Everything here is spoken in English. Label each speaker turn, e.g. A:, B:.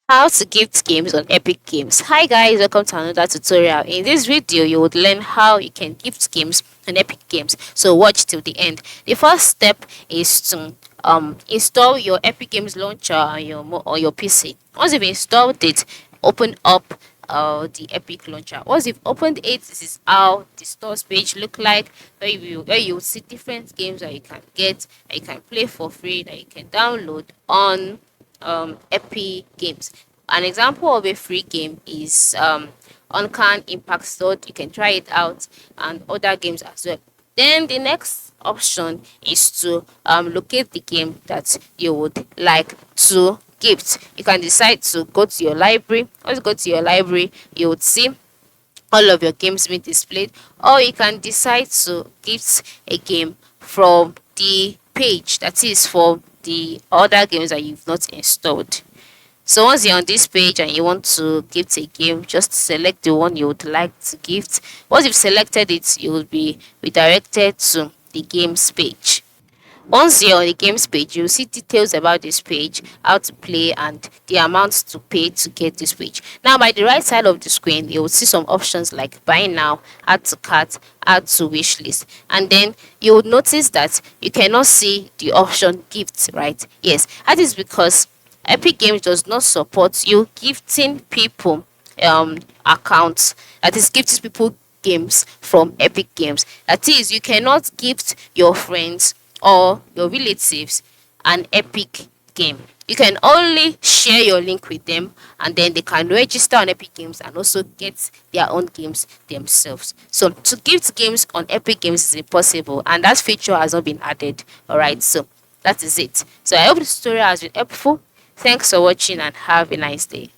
A: How to gift games on Epic Games. Hi guys, welcome to another tutorial. In this video, you would learn how you can gift games on Epic Games. So watch till the end. The first step is to install your Epic Games launcher on your PC. Once you've installed it, open up the Epic launcher. Once you've opened it, this is how the stores page look like, where you see different games that you can get, that you can play for free, that you can download on Epic Games. An example of a free game is Uncan Impact Sword. You can try it out, and other games as well. Then the next option is to locate the game that you would like to gift. You can decide to go to your library. Once you go to your library, you would see all of your games being displayed, or you can decide to gift a game from the page that is for the other games that you've not installed. So once you're on this page and you want to gift a game, just select the one you would like to gift. Once you've selected it, you will be redirected to the games page. Once you're on the games page, you'll see details about this page, how to play, and the amounts to pay to get this page. Now, by the right side of the screen, you'll see some options like buy now, add to cart, add to wish list. And then you'll notice that you cannot see the option gifts, right? Yes, that is because Epic Games does not support you gifting people accounts. That is, gifting people games from Epic Games. That is, you cannot gift your friends or your relatives an Epic game. You can only share your link with them, and then they can register on Epic Games and also get their own games themselves. So to gift games on Epic Games is impossible, and that feature has not been added. Alright, so that is it. So I hope this tutorial has been helpful. Thanks for watching and have a nice day.